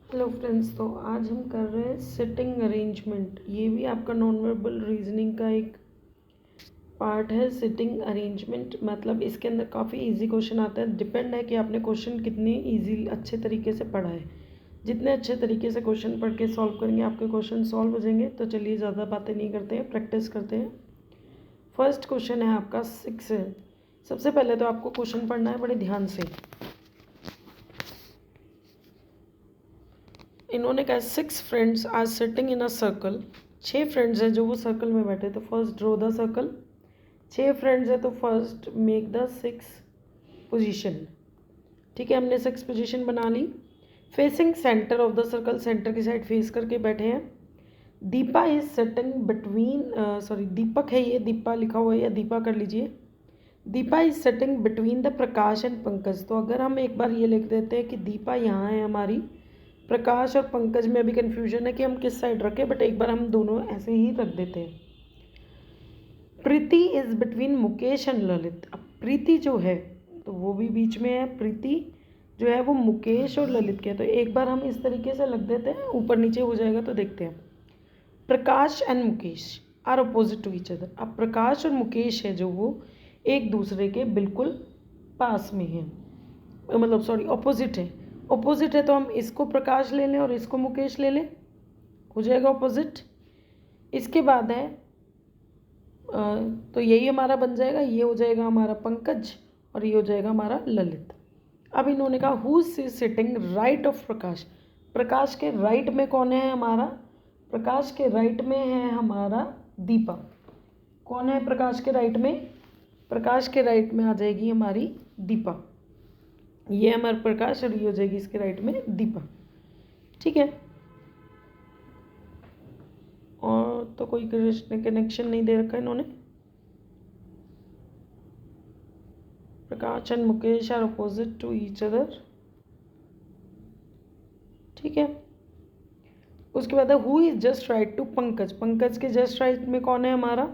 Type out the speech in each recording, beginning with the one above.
Hello friends, तो आज हम कर रहे हैं सिटिंग अरेंजमेंट। ये भी आपका नॉन वर्बल रीजनिंग का एक पार्ट है। सिटिंग अरेंजमेंट मतलब इसके अंदर काफ़ी इजी क्वेश्चन आता है। डिपेंड है कि आपने क्वेश्चन कितने इजी अच्छे तरीके से पढ़ा है। जितने अच्छे तरीके से क्वेश्चन पढ़ के सॉल्व करेंगे आपके क्वेश्चन सॉल्व हो जाएंगे। तो चलिए ज़्यादा बातें नहीं करते हैं, प्रैक्टिस करते हैं। फर्स्ट क्वेश्चन है आपका 6 है। सबसे पहले तो आपको क्वेश्चन पढ़ना है बड़े ध्यान से। इन्होंने कहा 6 friends are sitting in a circle. 6 friends हैं जो वो सर्कल में बैठे। तो first draw the circle. 6 friends है तो फर्स्ट मेक द 6 पोजीशन। ठीक है, हमने 6 पोजीशन बना ली। Facing centre of the circle, centre की साइड फेस करके बैठे हैं। Deepa is sitting between, Deepak है, ये दीपा लिखा हुआ है या दीपा कर लीजिए। Deepa is sitting between the Prakash and Pankaj. तो अगर हम एक बार ये लिख देते हैं कि दीपा यहाँ है हमारी, प्रकाश और पंकज में अभी कन्फ्यूजन है कि हम किस साइड रखें, बट एक बार हम दोनों ऐसे ही रख देते हैं। Preeti is between Mukesh and Lalit. अब प्रीति जो है तो वो भी बीच में है। प्रीति जो है वो मुकेश और ललित के है। तो एक बार हम इस तरीके से लग देते हैं, ऊपर नीचे हो जाएगा। तो देखते हैं, Prakash and Mukesh are opposite to each other. अब प्रकाश और मुकेश है जो वो एक दूसरे के बिल्कुल पास में है, मतलब ऑपोजिट है। ऑपोजिट है तो हम इसको प्रकाश ले लें और इसको मुकेश ले लें, हो जाएगा ऑपोजिट। इसके बाद है तो यही हमारा बन जाएगा, ये हो जाएगा हमारा पंकज और ये हो जाएगा हमारा ललित। अब इन्होंने कहा who is sitting right of Prakash. Prakash के राइट में कौन है हमारा? प्रकाश के राइट में है हमारा दीपा। कौन है प्रकाश के राइट में? प्रकाश के राइट में आ जाएगी हमारी दीपा। ये हमारा प्रकाश और ये हो जाएगी इसके राइट में दीपा। ठीक है, और तो कोई कनेक्शन नहीं दे रखा इन्होंने। Prakash and Mukesh are opposite to each other. ठीक है, उसके बाद है who is just right to Pankaj. Pankaj के जस्ट राइट में कौन है हमारा?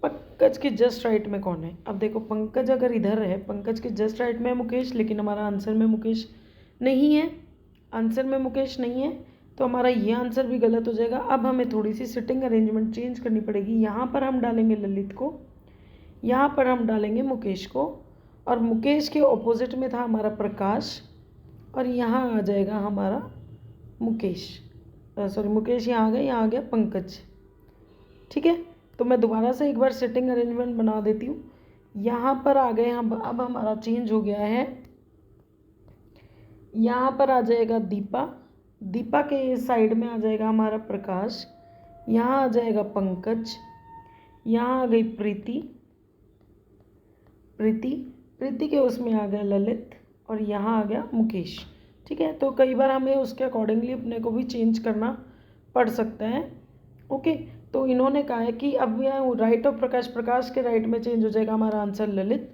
पंकज के जस्ट राइट में कौन है? अब देखो, पंकज अगर इधर है, पंकज के जस्ट राइट में है मुकेश, लेकिन हमारा आंसर में मुकेश नहीं है। आंसर में मुकेश नहीं है तो हमारा ये आंसर भी गलत हो जाएगा। अब हमें थोड़ी सी सिटिंग अरेंजमेंट चेंज करनी पड़ेगी। यहाँ पर हम डालेंगे ललित को, यहाँ पर हम डालेंगे मुकेश को, और मुकेश के ऑपोजिट में था हमारा प्रकाश, और यहाँ आ जाएगा हमारा मुकेश। मुकेश यहाँ आ गया, यहाँ आ गया पंकज। ठीक है, तो मैं दोबारा से एक बार सिटिंग अरेंजमेंट बना देती हूँ। यहाँ पर आ गए हम, अब हमारा चेंज हो गया है। यहाँ पर आ जाएगा दीपा, दीपा के साइड में आ जाएगा हमारा प्रकाश, यहाँ आ जाएगा पंकज, यहाँ आ गई प्रीति, प्रीति के उसमें आ गया ललित, और यहाँ आ गया मुकेश। ठीक है, तो कई बार हमें उसके अकॉर्डिंगली अपने को भी चेंज करना पड़ सकता है। ओके, तो इन्होंने कहा है कि अब यहाँ राइट ऑफ प्रकाश, प्रकाश के राइट में चेंज हो जाएगा हमारा आंसर ललित,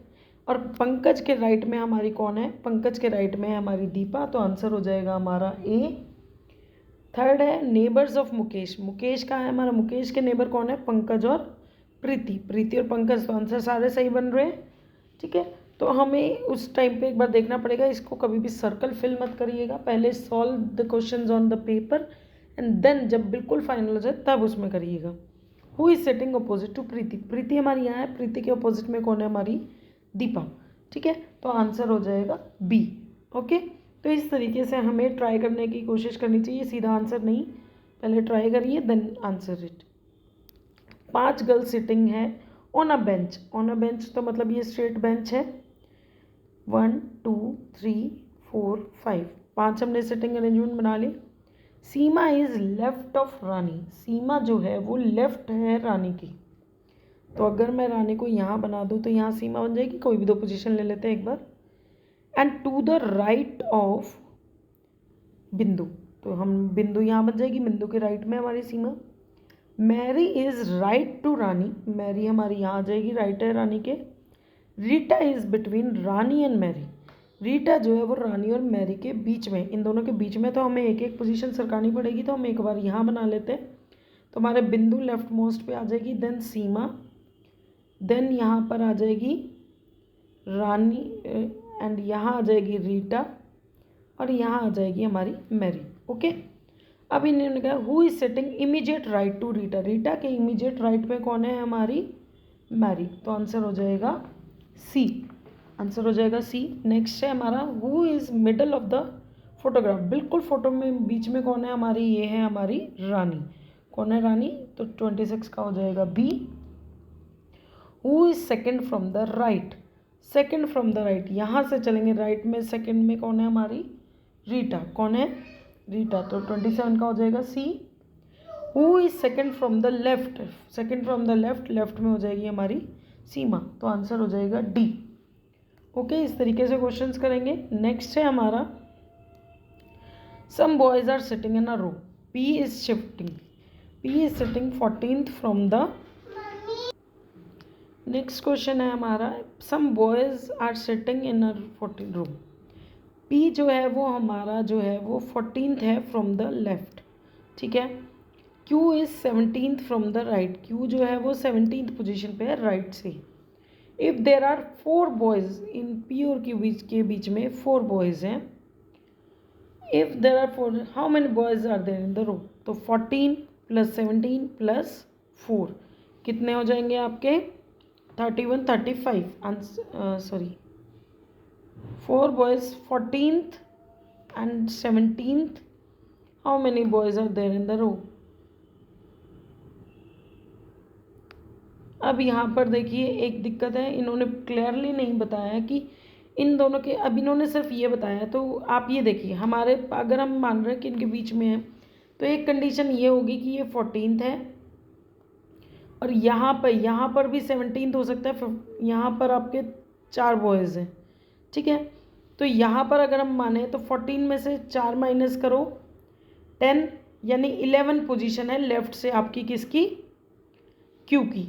और पंकज के राइट में हमारी कौन है? पंकज के राइट में है हमारी दीपा। तो आंसर हो जाएगा हमारा ए। थर्ड है नेबर्स ऑफ मुकेश। मुकेश का है हमारा, मुकेश के नेबर कौन है? पंकज और प्रीति और पंकज। तो आंसर सारे सही बन रहे हैं। ठीक है, तो हमें उस टाइम पे एक बार देखना पड़ेगा। इसको कभी भी सर्कल फिल मत करिएगा, पहले solve the questions on the paper and then जब बिल्कुल फाइनल हो जाए तब उसमें करिएगा। Who is sitting opposite to Preeti. Preeti हमारी यहाँ है, प्रीति के अपोजिट में कौन है? हमारी दीपा। ठीक है, तो आंसर हो जाएगा बी। ओके, तो इस तरीके से हमें ट्राई करने की कोशिश करनी चाहिए, सीधा आंसर नहीं, पहले ट्राई करिए then answer it. 5 girls sitting है on a bench. On a bench तो मतलब ये स्ट्रेट बेंच है। 1 2 3 4 5, 5 हमने सिटिंग अरेंजमेंट बना ली। सीमा इज लेफ्ट ऑफ रानी। सीमा जो है वो लेफ्ट है रानी की। तो अगर मैं रानी को यहाँ बना दूँ तो यहाँ सीमा बन जाएगी। कोई भी 2 पोजीशन ले लेते हैं एक बार। And to the right of बिंदु, तो हम बिंदु यहाँ बन जाएगी, बिंदु के राइट में हमारी सीमा। Mary is right to Rani. Mary हमारी यहाँ आ जाएगी, राइट है रानी के। Rita is between Rani and Mary. Rita जो है वो रानी और मैरी के बीच में, इन दोनों के बीच में। तो हमें एक एक पोजीशन सरकानी पड़ेगी। तो हम एक बार यहाँ बना लेते हैं। तो हमारे बिंदु लेफ्ट मोस्ट पे आ जाएगी, देन सीमा, देन यहाँ पर आ जाएगी रानी, एंड यहाँ आ जाएगी रीटा, और यहाँ आ जाएगी हमारी मैरी। ओके, अब इन्होंने कहा who is sitting immediate right to Rita, Rita के इमीडिएट राइट में कौन है हमारी मैरी, तो आंसर हो जाएगा सी, आंसर हो जाएगा सी। नेक्स्ट है हमारा who is middle of the photograph, बिल्कुल फोटो में बीच में कौन है हमारी, ये है हमारी रानी, कौन है रानी, तो 26 का हो जाएगा B. Who is second from the right, second from the right, यहाँ से चलेंगे राइट में, सेकेंड में कौन है हमारी रीटा, कौन है रीटा, तो 27 का हो जाएगा C. Who is second from the left, second from the left, left में हो जाएगी हमारी सीमा, तो आंसर हो जाएगा डी। ओके, इस तरीके से क्वेश्चंस करेंगे। नेक्स्ट है हमारा some boys are sitting in a row, P is shifting, P is sitting 14th from the, next question है हमारा some boys are sitting in a 14 room, P जो है वो हमारा जो है वो 14th है फ्रॉम द लेफ्ट, ठीक है। Q is 17th from the right, Q जो है वो 17th पोजीशन पे है राइट से। If there are 4 boys in P और क्यू के बीच में 4 बॉयज़ हैं, if there are 4 how many boys are there in the row, तो 14 + 17 + 4 कितने हो जाएंगे आपके 31 35, answer sorry 4 boys 14th and 17th, how many boys are there in the row। अब यहाँ पर देखिए एक दिक्कत है, इन्होंने क्लियरली नहीं बताया कि इन दोनों के, अब इन्होंने सिर्फ ये बताया, तो आप ये देखिए हमारे अगर हम मान रहे हैं कि इनके बीच में है तो एक कंडीशन ये होगी कि ये 14th है और यहाँ पर भी 17th हो सकता है, फिर यहाँ पर आपके 4 बॉयज़ हैं, ठीक है। तो यहाँ पर अगर हम माने तो 14 में से 4 माइनस करो 10, यानी 11 पोजीशन है लेफ़्ट से आपकी किसकी, क्यू की।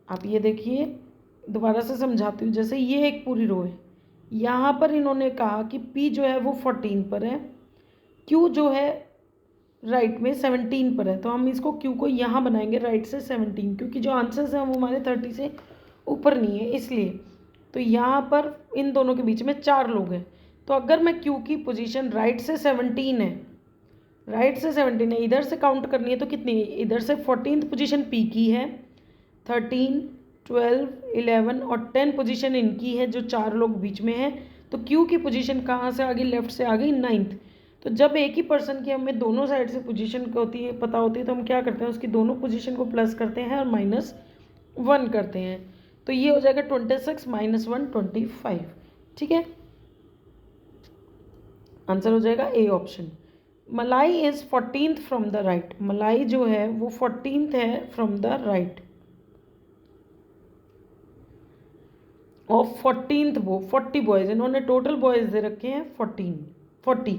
आप ये देखिए दोबारा से समझाती हूँ, जैसे ये एक पूरी रो है, यहाँ पर इन्होंने कहा कि पी जो है वो 14 पर है, क्यू जो है राइट में 17 पर है, तो हम इसको क्यू को यहाँ बनाएंगे राइट से 17, क्योंकि जो आंसर्स हैं वो हमारे 30 से ऊपर नहीं है इसलिए। तो यहाँ पर इन दोनों के बीच में 4 लोग हैं, तो अगर मैं क्यू की पोजीशन राइट से 17 है, राइट से 17 है, इधर से काउंट करनी है तो कितनी, इधर से 14th पोजीशन पी की है, 13 12 11 और 10 पोजीशन इनकी है जो 4 लोग बीच में हैं, तो क्यू की पोजीशन कहाँ से आ गई, लेफ्ट से आ गई 9th। तो जब एक ही पर्सन की हमें दोनों साइड से पोजीशन होती है पता होती है तो हम क्या करते हैं, उसकी दोनों पोजीशन को प्लस करते हैं और -1 करते हैं, तो ये हो जाएगा 26 - 1 25, ठीक है। आंसर हो जाएगा ए ऑप्शन। मलाई is 14th from the right, मलाई जो है वो 14th है from the right of 14th वो 40 बॉयज़, इन्होंने टोटल बॉयज़ दे रखे हैं 40।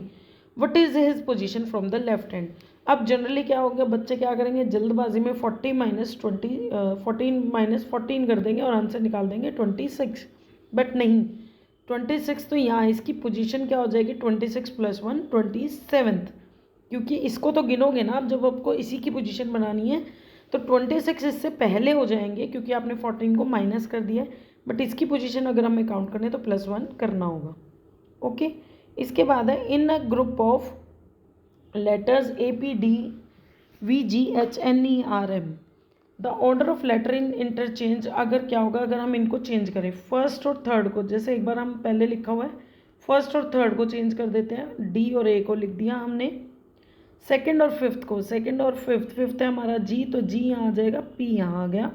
What is his position from the left hand. अब जनरली क्या होगा, बच्चे क्या करेंगे जल्दबाजी में 40 - 20 14 - 14 कर देंगे और आंसर निकाल देंगे 26, बट नहीं 26 तो यहाँ इसकी पोजीशन क्या हो जाएगी 26 + 1 27th, क्योंकि इसको तो गिनोगे ना आप, जब आपको इसी की पोजीशन बनानी है तो 26 इससे पहले हो जाएंगे क्योंकि आपने 14 को माइनस कर दिया है, बट इसकी पोजीशन अगर हमें काउंट करनी है तो +1 करना होगा। ओके, इसके बाद है in a group of letters APDVGHNERM the order of letter in interchange, अगर क्या होगा अगर हम इनको चेंज करें फर्स्ट और थर्ड को, जैसे एक बार हम पहले लिखा हुआ है फर्स्ट और थर्ड को चेंज कर देते हैं, डी और ए को लिख दिया हमने, सेकंड और फिफ्थ को, सेकंड और फिफ्थ है हमारा जी, तो जी यहाँ आ जाएगा, पी यहाँ आ गया,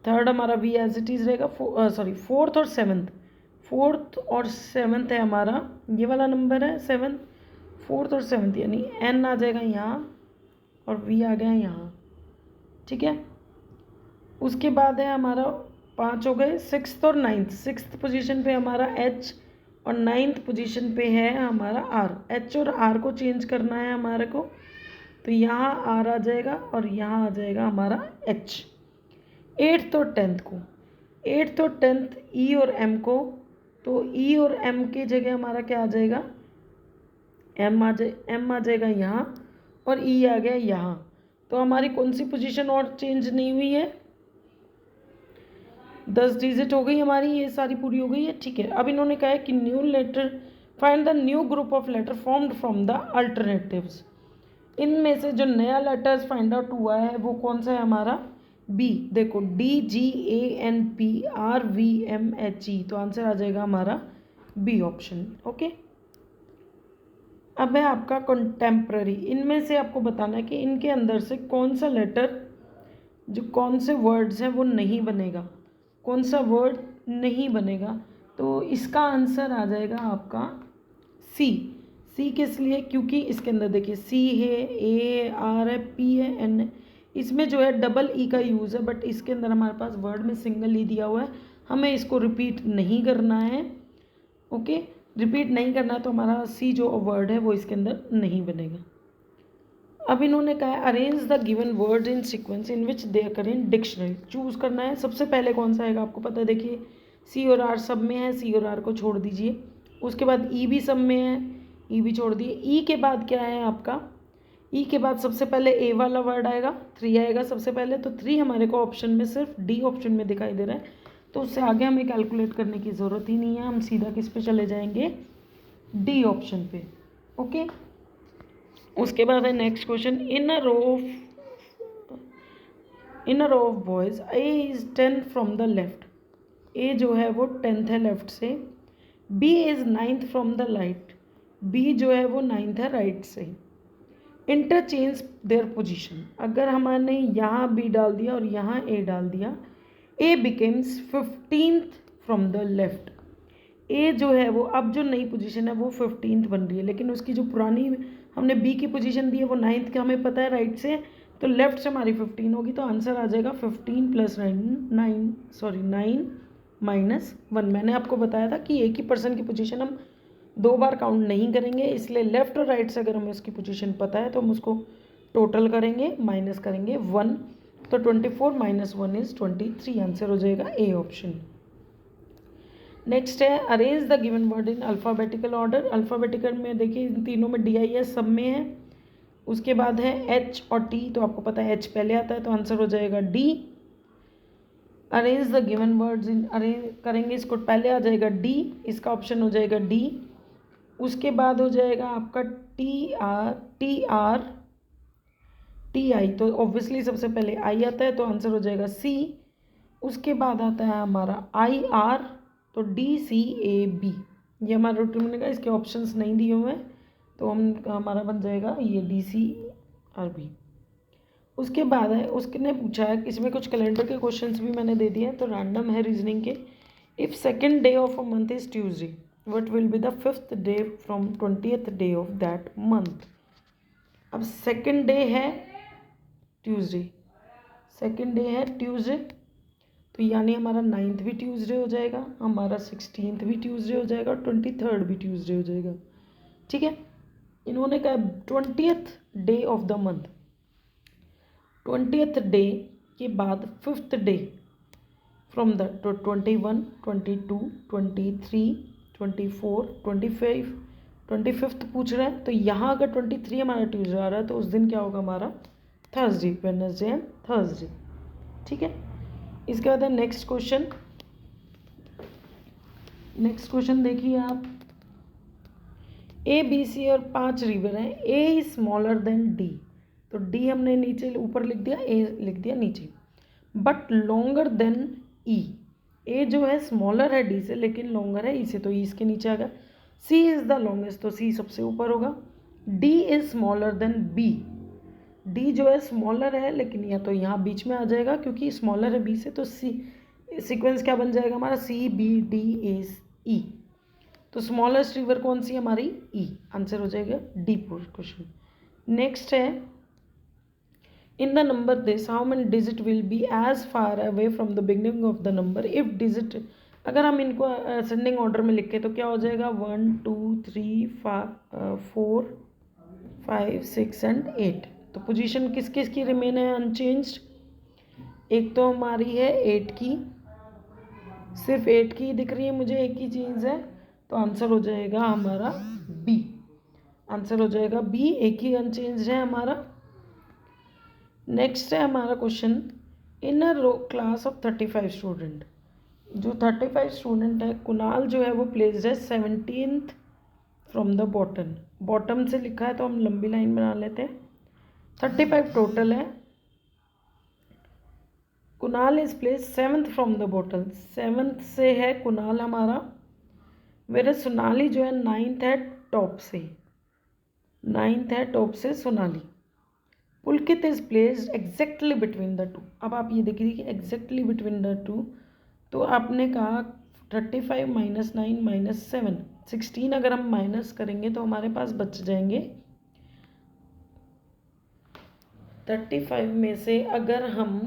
थर्ड हमारा वी एज इट इज़ रहेगा, फोर्थ और सेवन्थ है हमारा, ये वाला नंबर है 7, फोर्थ और 7th यानी एन आ जाएगा यहाँ और वी आ गया यहाँ, ठीक है। उसके बाद है हमारा 5 हो गए, 6th और 9th, 6th पोजीशन पे हमारा एच और 9th पोजीशन पे है हमारा आर, एच और आर को चेंज करना है हमारे को, तो यहाँ आर आ जाएगा और यहाँ आ जाएगा हमारा एच। 8th और 10th को, 8th और 10th ई और एम को, तो ई और एम की जगह हमारा क्या आ जाएगा, एम आ जाएगा यहाँ और ई आ गया यहाँ, तो हमारी कौन सी पोजीशन और चेंज नहीं हुई है, 10 डिजिट हो गई हमारी, ये सारी पूरी हो गई है, ठीक है। अब इन्होंने कहा है कि new letter find the new group of letter formed from the alternatives. इनमें से जो नया लेटर्स फाइंड आउट हुआ है वो कौन सा है हमारा? बी। देखो DGANPRVMHE, तो आंसर आ जाएगा हमारा बी ऑप्शन। ओके, अब है आपका कंटेम्प्ररी। इनमें से आपको बताना है कि इनके अंदर से कौन सा लेटर, जो कौन से वर्ड्स हैं वो नहीं बनेगा, कौन सा वर्ड नहीं बनेगा। तो इसका आंसर आ जाएगा आपका सी। सी किस लिए? क्योंकि इसके अंदर देखिए सी है, ए है, आर है, पी है, एन है। इसमें जो है डबल ई का यूज़ है, बट इसके अंदर हमारे पास वर्ड में सिंगल ई दिया हुआ है। हमें इसको रिपीट नहीं करना है। ओके, रिपीट नहीं करना है, तो हमारा सी जो वर्ड है वो इसके अंदर नहीं बनेगा। अब इन्होंने कहा है arrange the given words in sequence in which they occur in dictionary. Choose करना है सबसे पहले कौन सा आएगा, आपको पता है। देखिए सी और आर सब में है, सी और आर को छोड़ दीजिए। उसके बाद ई भी सब में है, ई भी छोड़ दिए। ई के बाद क्या है आपका? ई के बाद सबसे पहले ए वाला वर्ड आएगा, 3 आएगा सबसे पहले। तो 3 हमारे को ऑप्शन में सिर्फ डी ऑप्शन में दिखाई दे रहा है, तो उससे आगे हमें कैलकुलेट करने की ज़रूरत ही नहीं है। हम सीधा किस पे चले जाएंगे? डी ऑप्शन पे। ओके, उसके बाद है next question. In a row of boys A is 10 from the left. A जो है वो 10th है लेफ्ट से। B is 9th from the right. B जो है वो 9th है राइट से। Interchange their position. अगर हमने यहाँ बी डाल दिया और यहाँ ए डाल दिया, A becomes 15th from the left. A जो है वो अब जो नई पोजीशन है वो 15th बन रही है, लेकिन उसकी जो पुरानी हमने बी की पोजीशन दी है वो 9th का हमें पता है राइट से, तो लेफ्ट से हमारी 15 होगी। तो आंसर आ जाएगा 15 + 9 -1। मैंने आपको बताया था कि एक ही पर्सन की पोजीशन हम 2 बार काउंट नहीं करेंगे, इसलिए लेफ्ट और राइट से अगर हमें उसकी पोजीशन पता है तो हम उसको टोटल करेंगे, माइनस करेंगे 1। तो 24 - 1 इज़ 23। आंसर हो जाएगा ए ऑप्शन। नेक्स्ट है arrange the given word in alphabetical order. Alphabetical में देखिए इन तीनों में DIS सब में है। उसके बाद है H और T, तो आपको पता है H पहले आता है, तो आंसर हो जाएगा D। Arrange the given words in, arrange करेंगे इसको, पहले आ जाएगा D, इसका ऑप्शन हो जाएगा D। उसके बाद हो जाएगा आपका TI, तो ऑब्वियसली सबसे पहले I आता है, तो आंसर हो जाएगा C। उसके बाद आता है हमारा IR, तो DCAB। ये हमारा रूटीन बनेगा, इसके ऑप्शंस नहीं दिए हुए हैं, तो हमारा बन जाएगा ये DCRB। उसके बाद है उसने पूछा है, इसमें कुछ कैलेंडर के क्वेश्चंस भी मैंने दे दिए हैं, तो रैंडम है रीजनिंग के। If second day of a month is Tuesday, what will be the 5th day from 20th day of that month. अब सेकेंड डे है ट्यूसडे, सेकेंड डे है ट्यूसडे, तो यानी हमारा 9th भी ट्यूसडे हो जाएगा, हमारा 16th भी ट्यूसडे हो जाएगा, और 23rd भी ट्यूसडे हो जाएगा। ठीक है, इन्होंने कहा 20th day of the month, 20th day के बाद 5th day from the 21, 22, 23, 24, 25, 25th पूछ रहा है, तो यहाँ अगर 23 हमारा ट्यूसडे आ रहा है तो उस दिन क्या होगा हमारा? Thursday, Wednesday and Thursday. ठीक है, इसके बाद है नेक्स्ट क्वेश्चन। नेक्स्ट क्वेश्चन देखिए आप, ABC और 5 रिवर हैं, A is smaller than D, तो D हमने नीचे ऊपर लिख दिया, A लिख दिया नीचे, but longer than E। A जो है स्मॉलर है D से, लेकिन लॉन्गर है E से, तो E इसके नीचे आ गया। C इज़ द लॉन्गेस्ट, तो C सबसे ऊपर होगा। D is smaller than B, D जो है स्मॉलर है, लेकिन या तो यहाँ बीच में आ जाएगा क्योंकि स्मॉलर है B से, तो C सीक्वेंस क्या बन जाएगा हमारा? CBDAE। तो स्मॉलेस्ट रिवर कौन सी हमारी? E। आंसर हो जाएगा डी क्वेश्चन। नेक्स्ट है in the number this how many digit will be as far away from the beginning of the number if digit. अगर हम इनको असेंडिंग ऑर्डर में लिखे तो क्या हो जाएगा? 1 2 3 4 5 6 एंड 8। तो पोजीशन किस किस की रिमेन है अनचेंज्ड? एक तो हमारी है 8 की, सिर्फ 8 की दिख रही है मुझे, एक ही चीज़ है, तो आंसर हो जाएगा हमारा बी। आंसर हो जाएगा बी, एक ही अनचेंज्ड है हमारा। नेक्स्ट है हमारा question, in a class of 35 student, जो 35 स्टूडेंट है, कुणाल जो है वो प्लेस्ड है 17th from the bottom, bottom से लिखा है तो हम लंबी लाइन बना लेते हैं। 35 टोटल है। Kunal is place 7th from the bottom, 7th से है कुणाल हमारा, मेरे सोनाली जो है 9th है टॉप से, 9th है टॉप से Sonali. Pulkit is placed exactly between the two. अब आप ये देखिए कि एग्जैक्टली बिटवीन द टू, तो आपने कहा 35 - 9 - 7, 16 अगर हम माइनस करेंगे तो हमारे पास बच जाएंगे 35 में से अगर हम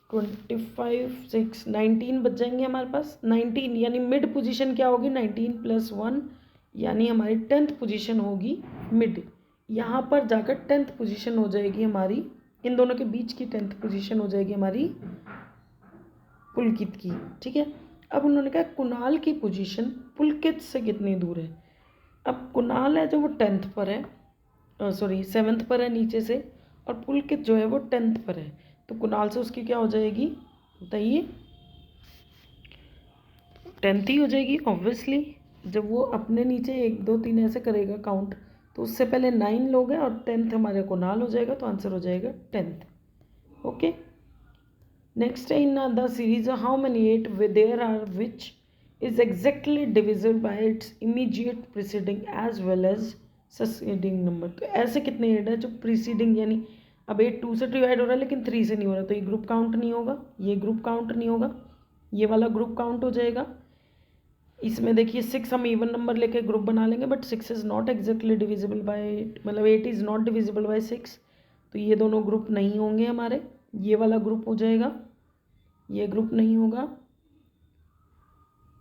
25 6 19 बच जाएंगे हमारे पास। 19 यानी मिड पोजीशन क्या होगी, 19 + 1 यानी हमारी 10th पोजीशन होगी मिड। यहाँ पर जाकर 10th पोजीशन हो जाएगी हमारी, इन दोनों के बीच की 10th पोजीशन हो जाएगी हमारी पुलकित की। ठीक है, अब उन्होंने कहा कुणाल की पोजीशन पुलकित से कितनी दूर है। अब कुणाल है जो वो 10th पर है, 7th पर है नीचे से, और पुलकित जो है वो 10th पर है, तो कुणाल से उसकी क्या हो जाएगी बताइए, 10th ही हो जाएगी ऑब्वियसली। जब वो अपने नीचे 1 2 3 ऐसे करेगा काउंट, तो उससे पहले 9 लोग हैं और 10th हमारे कुणाल हो जाएगा, तो आंसर हो जाएगा 10th। ओके, नेक्स्ट है in the series how many 8 there are which is exactly divisible by its immediate preceding as well as succeeding number. तो ऐसे कितने 8 है जो प्रीसीडिंग, यानी अब 8 2 से डिवाइड हो रहा है लेकिन 3 से नहीं हो रहा, तो ये ग्रुप काउंट नहीं होगा, ये ग्रुप काउंट नहीं होगा, ये वाला ग्रुप काउंट हो जाएगा। इसमें देखिए 6 हम इवन नंबर लेके ग्रुप बना लेंगे, but 6 is not exactly divisible bye 8, मतलब 8 इज़ नॉट डिविजिबल बाय 6, तो ये दोनों ग्रुप नहीं होंगे हमारे, ये वाला ग्रुप हो जाएगा, ये ग्रुप नहीं होगा,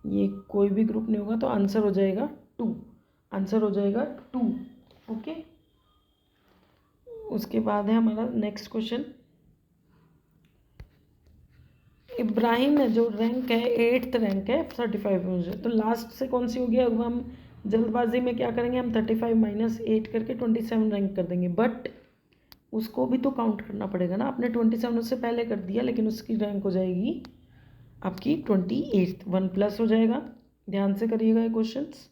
ये कोई भी ग्रुप नहीं होगा, तो आंसर हो जाएगा 2, आंसर हो जाएगा 2। ओके, उसके बाद है हमारा नेक्स्ट क्वेश्चन। इब्राहिम है जो रैंक है 8th रैंक है 35 में, तो लास्ट से कौन सी होगी। अब हम जल्दबाजी में क्या करेंगे, हम 35 - 8 करके 27 रैंक कर देंगे, बट उसको भी तो काउंट करना पड़ेगा ना, आपने 27 उससे पहले कर दिया, लेकिन उसकी रैंक हो जाएगी आपकी 28, 1+ हो जाएगा। ध्यान से करिएगा ये क्वेश्चंस।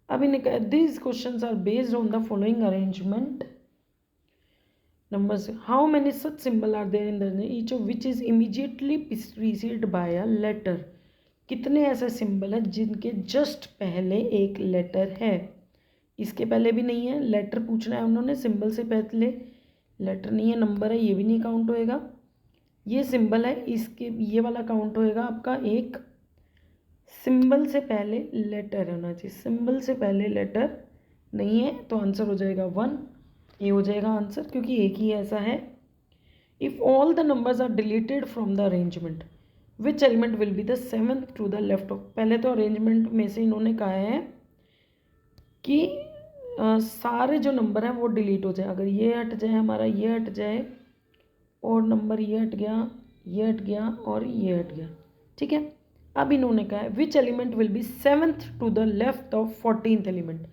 अब इन्हें these questions are based on the following arrangement. Numbers. How many such symbol are there in the each of which is immediately preceded by a letter? कितने ऐसे सिंबल हैं जिनके जस्ट पहले एक लेटर है। इसके पहले भी नहीं है, लेटर पूछना है उन्होंने, सिंबल से पहले लेटर नहीं है, नंबर है, ये भी नहीं काउंट होएगा। ये सिंबल है, इसके ये वाला काउंट होएगा आपका, एक सिंबल से पहले लेटर होना चाहिए, सिंबल से पहले लेटर नहीं है, तो आंसर हो जाएगा 1, ये हो जाएगा आंसर, क्योंकि एक ही ऐसा है। If all the numbers are deleted from the arrangement which element will be the 7th to the left of. पहले तो अरेंजमेंट में से इन्होंने कहा है कि सारे जो नंबर हैं वो डिलीट हो जाए, अगर ये हट जाए हमारा, ये हट जाए, और नंबर ये हट गया, ये हट गया और ये हट गया। ठीक है, अब इन्होंने कहा है which element will be 7th to the left of 14th element.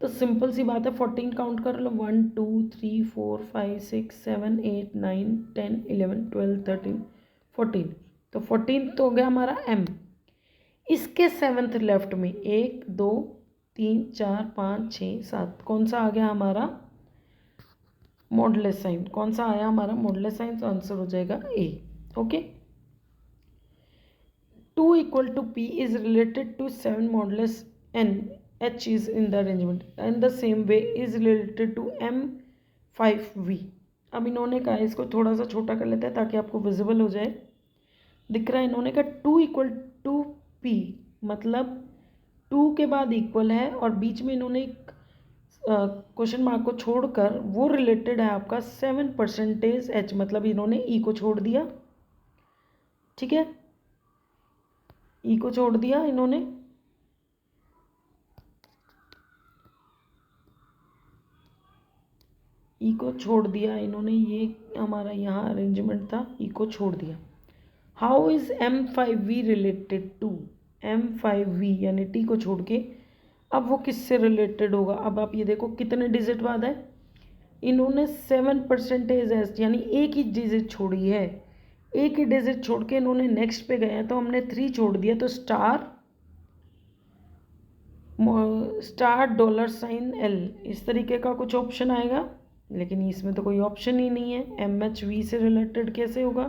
तो सिंपल सी बात है, 14 काउंट कर लो, 1 2 3 4 5 6 7 8 9 10 11 12 13 14, तो 14 तो हो गया हमारा M। इसके 7th लेफ्ट में 1 2 3 4 5 6 7 कौन सा आ गया हमारा, मॉडुलस साइन, कौन सा आया हमारा मॉडुलस साइन, तो आंसर हो जाएगा A। Okay, 2 = P is related to 7 modulus N, H is in the arrangement and the same way is related to M5V। अब इन्होंने कहा, इसको थोड़ा सा छोटा कर लेते हैं ताकि आपको विजिबल हो जाए, दिख रहा है। इन्होंने कहा 2 = P, मतलब 2 के बाद इक्वल है, और बीच में इन्होंने एक क्वेश्चन मार्क को छोड़कर वो रिलेटेड है आपका 7% H, मतलब इन्होंने E को छोड़ दिया। ठीक है, E को छोड़ दिया इन्होंने, ई को छोड़ दिया इन्होंने, ये हमारा यहाँ अरेंजमेंट था, ई को छोड़ दिया। How is M5V related to, M5V यानी टी को छोड़ के, अब वो किससे रिलेटेड होगा। अब आप ये देखो कितने डिजिट बाद है, इन्होंने 7% एस यानी एक ही डिजिट छोड़ी है, एक ही डिजिट छोड़ के इन्होंने नेक्स्ट पे गए हैं, तो हमने 3 छोड़ दिया, तो star star dollar sign L, इस तरीके का कुछ ऑप्शन आएगा, लेकिन इसमें तो कोई ऑप्शन ही नहीं है। एम एच वी से रिलेटेड कैसे होगा?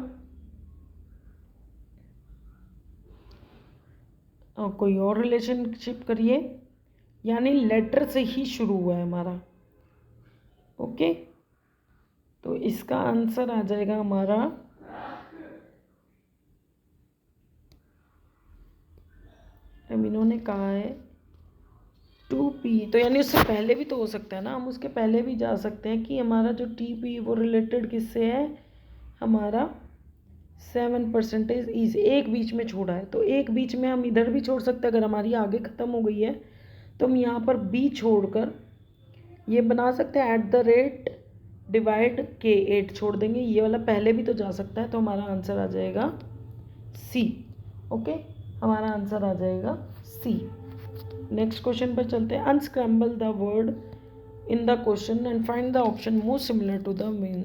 और कोई और रिलेशनशिप करिए, यानी लेटर से ही शुरू हुआ है हमारा। ओके, तो इसका आंसर आ जाएगा हमारा अब इन्होंने कहा है 2P, तो यानी उससे पहले भी तो हो सकता है ना, हम उसके पहले भी जा सकते हैं कि हमारा जो TP वो रिलेटेड किससे है, हमारा 7% इज एक बीच में छोड़ा है, तो एक बीच में हम इधर भी छोड़ सकते हैं। अगर हमारी आगे ख़त्म हो गई है तो हम यहाँ पर B छोड़कर ये बना सकते हैं @ डिवाइड K8 छोड़ देंगे, ये वाला पहले भी तो जा सकता है, तो हमारा आंसर आ जाएगा C। ओके, हमारा आंसर आ जाएगा C। नेक्स्ट क्वेश्चन पर चलते हैं। Unscramble the word in the question and find the option most similar to the mean.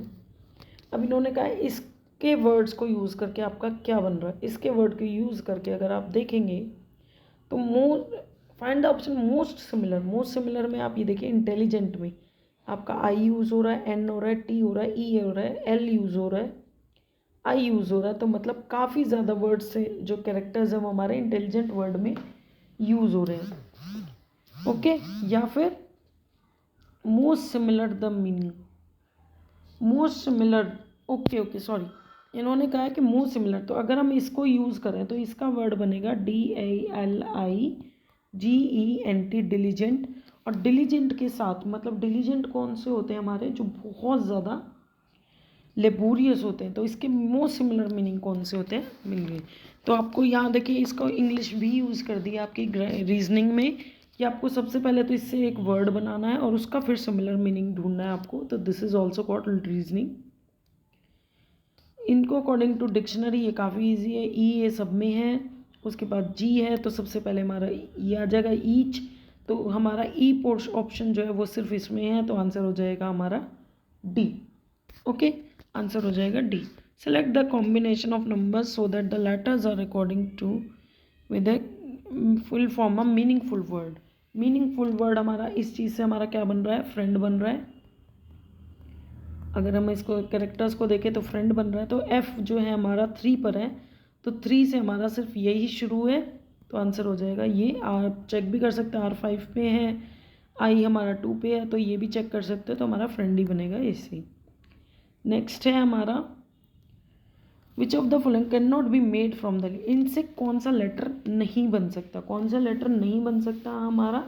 अब इन्होंने कहा इसके वर्ड्स को यूज़ करके आपका क्या बन रहा है। इसके वर्ड को यूज़ करके अगर आप देखेंगे तो find the option most similar. Most similar में आप ये देखिए, इंटेलिजेंट में आपका आई यूज़ हो रहा है, एन हो रहा है, टी हो रहा है, ई हो रहा है, एल यूज़ हो रहा है, आई यूज़ हो रहा है, तो मतलब काफ़ी ज़्यादा वर्ड से जो कैरेक्टर्स हैं वो हमारे इंटेलिजेंट वर्ड में यूज़ हो रहे हैं। ओके, या फिर most similar the meaning, most similar, okay sorry, इन्होंने कहा है कि मोस्ट सिमिलर, तो अगर हम इसको यूज़ करें तो इसका वर्ड बनेगा DALIGENT, डिलीजेंट। और डिलीजेंट के साथ मतलब डिलीजेंट कौन से होते हैं हमारे, जो बहुत ज़्यादा लेबोरियस होते हैं, तो इसके मोस्ट सिमिलर मीनिंग कौन से होते हैं, मिल। तो आपको यहाँ देखिए, इसको इंग्लिश भी यूज़ कर दिया आपकी रीजनिंग में कि आपको सबसे पहले तो इससे एक वर्ड बनाना है और उसका फिर सिमिलर मीनिंग ढूंढना है आपको, तो this is also called reasoning. इनको अकॉर्डिंग टू डिक्शनरी ये काफ़ी इजी है। ई ये सब में है, उसके बाद जी है, तो सबसे पहले हमारा ये आ जाएगा ईच, तो हमारा ई पोर्शन ऑप्शन जो है वो सिर्फ इसमें है, तो आंसर हो जाएगा हमारा डी। ओके, आंसर हो जाएगा D. Select the combination of numbers so that the letters are according to with a full form a meaningful word. Meaningful word हमारा इस चीज़ से हमारा क्या बन रहा है, फ्रेंड बन रहा है। अगर हम इसको कैरेक्टर्स को देखें तो फ्रेंड बन रहा है, तो एफ जो है हमारा 3 पर है, तो 3 से हमारा सिर्फ यही शुरू है, तो आंसर हो जाएगा ये। आप चेक भी कर सकते हैं, R5 पे है, आई हमारा 2 पे है, तो ये भी चेक कर सकते हैं, तो हमारा फ्रेंड ही बनेगा इससे। नेक्स्ट है हमारा which of the following can not be made from the, इनसे कौन सा लेटर नहीं बन सकता, कौन सा लेटर नहीं बन सकता हमारा,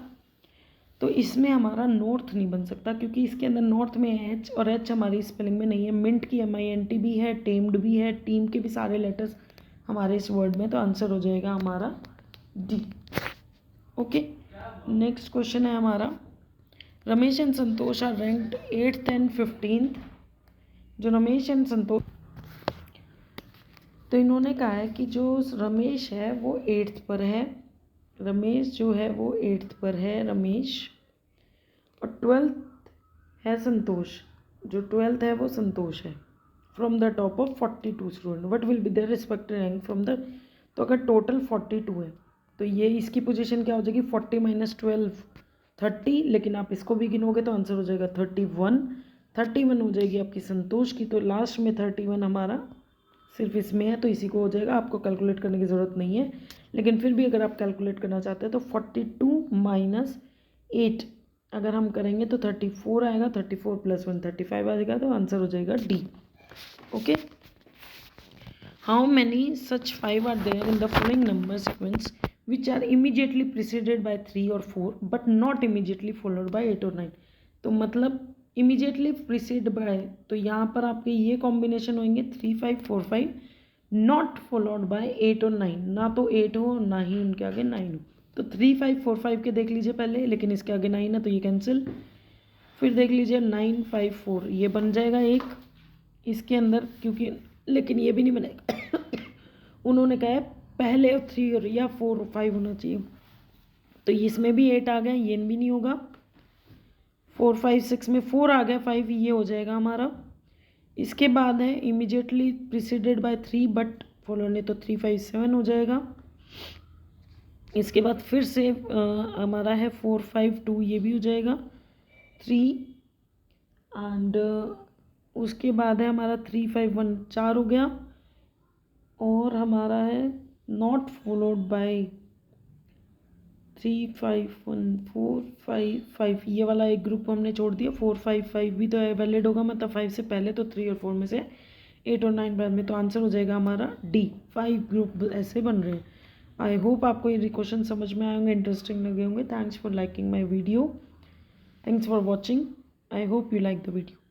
तो इसमें हमारा नॉर्थ नहीं बन सकता, क्योंकि इसके अंदर नॉर्थ में एच, और एच हमारी स्पेलिंग में नहीं है। मिंट की MINT भी है, टेम्ड भी है, टीम के भी सारे लेटर्स हमारे इस वर्ड में, तो आंसर हो जाएगा हमारा डी। ओके, नेक्स्ट क्वेश्चन है हमारा Ramesh and Santosh are ranked 8th and 15th। जो रमेश एंड संतोष, तो इन्होंने कहा है कि जो रमेश है वो 8th पर है, रमेश जो है वो 8th पर है रमेश, और 12th है संतोष, जो 12th है वो संतोष है। From the top of 42 student what will be their respective rank from the, तो अगर टोटल 42 है तो ये इसकी पोजीशन क्या हो जाएगी, 40 - 12 30, लेकिन आप इसको भी गिनोगे तो आंसर हो जाएगा 31 हो जाएगी आपकी संतोष की, तो लास्ट में 31 हमारा सिर्फ इसमें है, तो इसी को हो जाएगा, आपको कैलकुलेट करने की ज़रूरत नहीं है। लेकिन फिर भी अगर आप कैलकुलेट करना चाहते हैं तो 42 - 8 अगर हम करेंगे तो 34 आएगा, 34 + 1 35 आएगा, तो आंसर हो जाएगा D. Okay, how many such 5 are there in the following number sequence which are immediately preceded by 3 और 4 but not immediately followed by 8 और 9। तो मतलब इमीडिएटली प्रिसीड बाय, तो यहाँ पर आपके ये कॉम्बिनेशन होंगे 3 5 4 5, नॉट फॉलोड बाय 8 और 9, ना तो 8 हो ना ही उनके आगे 9 हो। तो 3 5 4 5 के देख लीजिए पहले, लेकिन इसके आगे 9 है तो ये कैंसिल। फिर देख लीजिए 9 5 4, ये बन जाएगा एक इसके अंदर, क्योंकि लेकिन ये भी नहीं बनेगा उन्होंने कहा है पहले 3 या 4 और 5 होना चाहिए, तो इसमें भी 8 आ गया, ये भी नहीं होगा। 4 5 6 में 4 आ गया, 5 ये हो जाएगा हमारा। इसके बाद है immediately preceded by 3 but follow नहीं, तो 3 5 7 हो जाएगा। इसके बाद फिर से हमारा है 4 5 2, ये भी हो जाएगा 3 एंड उसके बाद है हमारा 3 5 1, 4 हो गया और हमारा है नॉट फॉलोड बाय 3 5 1 4 5 5, ये वाला एक ग्रुप हमने छोड़ दिया। 4 5 5 भी तो वैलिड होगा, मतलब 5 से पहले तो 3 और 4 में से 8 और 9 बाद में, तो आंसर हो जाएगा हमारा डी। 5 ग्रुप ऐसे बन रहे हैं। आई होप आपको ये क्वेश्चन समझ में आए होंगे, इंटरेस्टिंग लगे होंगे। Thanks for liking my video, thanks for watching, I hope you like the video.